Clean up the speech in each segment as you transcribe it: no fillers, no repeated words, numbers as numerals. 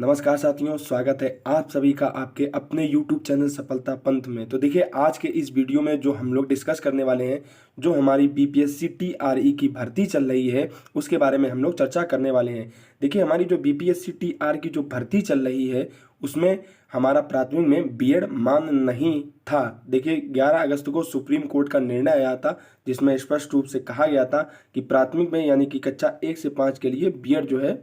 नमस्कार साथियों, स्वागत है आप सभी का आपके अपने YouTube चैनल सफलता पंथ में। तो देखिए, आज के इस वीडियो में जो हम लोग डिस्कस करने वाले हैं, जो हमारी बीपीएससी टीआरई की भर्ती चल रही है, उसके बारे में हम लोग चर्चा करने वाले हैं। देखिए, हमारी जो बीपीएससी टीआर की जो भर्ती चल रही है, उसमें हमारा प्राथमिक में बीएड मान्य नहीं था। देखिए, 11 अगस्त को सुप्रीम कोर्ट का निर्णय आया था, जिसमें स्पष्ट रूप से कहा गया था कि प्राथमिक में यानी कि कक्षा 1 से 5 के लिए बीएड जो है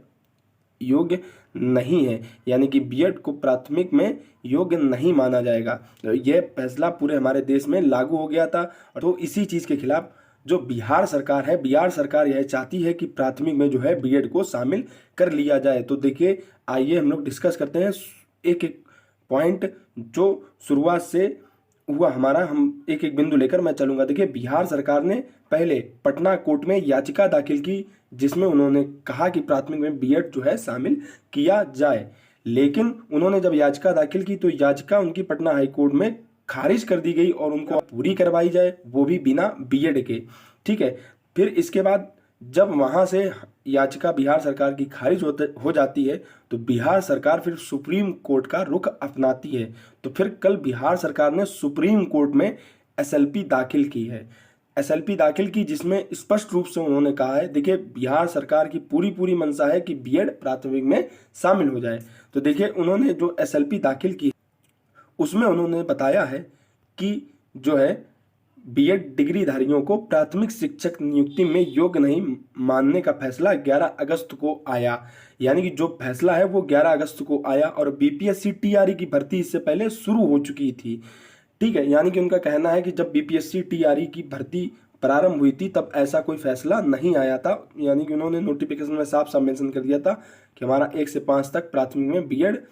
योग्य नहीं है, यानी कि बीएड को प्राथमिक में योग्य नहीं माना जाएगा। तो यह फैसला पूरे हमारे देश में लागू हो गया था। तो इसी चीज़ के खिलाफ जो बिहार सरकार है, बिहार सरकार यह चाहती है कि प्राथमिक में जो है बीएड को शामिल कर लिया जाए। तो देखिए, आइए हम लोग डिस्कस करते हैं एक एक पॉइंट जो शुरुआत से हुआ हमारा, हम एक एक बिंदु लेकर मैं चलूंगा। देखिए, बिहार सरकार ने पहले पटना कोर्ट में याचिका दाखिल की, जिसमें उन्होंने कहा कि प्राथमिक में बीएड जो है शामिल किया जाए। लेकिन उन्होंने जब याचिका दाखिल की तो याचिका उनकी पटना हाई कोर्ट में खारिज कर दी गई और उनको पूरी करवाई जाए, वो भी बिना बीएड के। ठीक है, फिर इसके बाद जब वहां से याचिका बिहार सरकार की खारिज हो जाती है तो बिहार सरकार फिर सुप्रीम कोर्ट का रुख अपनाती है। तो फिर कल बिहार सरकार ने सुप्रीम कोर्ट में एसएलपी दाखिल की है, एसएलपी दाखिल की, जिसमें स्पष्ट रूप से उन्होंने कहा है, देखिए, बिहार सरकार की पूरी मंशा है कि बीएड प्राथमिक में शामिल हो जाए। तो देखिए, उन्होंने जो एसएलपी दाखिल की उसमें उन्होंने बताया है कि जो है बीएड डिग्रीधारियों को प्राथमिक शिक्षक नियुक्ति में योग्य नहीं मानने का फैसला 11 अगस्त को आया। यानी कि जो फैसला है वो 11 अगस्त को आया और बीपीएससी टीआरई की भर्ती इससे पहले शुरू हो चुकी थी। ठीक है, यानी कि उनका कहना है कि जब बीपीएससी टीआरई की भर्ती प्रारंभ हुई थी तब ऐसा कोई फैसला नहीं आया था। यानी कि उन्होंने नोटिफिकेशन में साफ साफ मेंशन कर दिया था कि हमारा 1 से 5 तक प्राथमिक में बीएड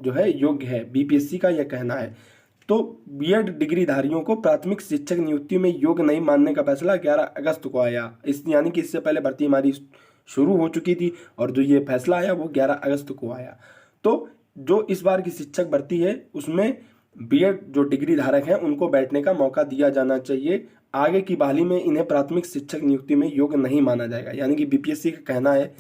जो है योग्य है, बीपीएससी का यह कहना है। तो बीएड डिग्रीधारियों को प्राथमिक शिक्षक नियुक्ति में योग्य नहीं मानने का फैसला 11 अगस्त को आया। यानी कि इससे पहले भर्ती हमारी शुरू हो चुकी थी और जो ये फैसला आया वो 11 अगस्त को आया। तो जो इस बार की शिक्षक भर्ती है उसमें बीएड जो डिग्री धारक हैं उनको बैठने का मौका दिया जाना चाहिए। आगे की बहाली में इन्हें प्राथमिक शिक्षक नियुक्ति में योग्य नहीं माना जाएगा। यानी कि बीपीएससी का कहना है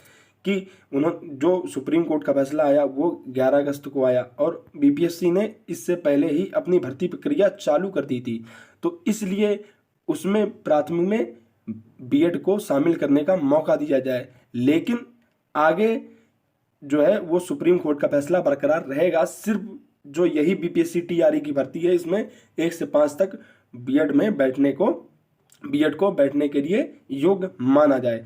कि उन्होंने जो सुप्रीम कोर्ट का फैसला आया वो 11 अगस्त को आया और बीपीएससी ने इससे पहले ही अपनी भर्ती प्रक्रिया चालू कर दी थी। तो इसलिए उसमें प्राथमिक में बीएड को शामिल करने का मौका दिया जाए। लेकिन आगे जो है वो सुप्रीम कोर्ट का फैसला बरकरार रहेगा। सिर्फ जो यही बीपीएससी टीआरई की भर्ती है इसमें 1 से 5 तक बीएड में बैठने को, बीएड को बैठने के लिए योग्य माना जाए।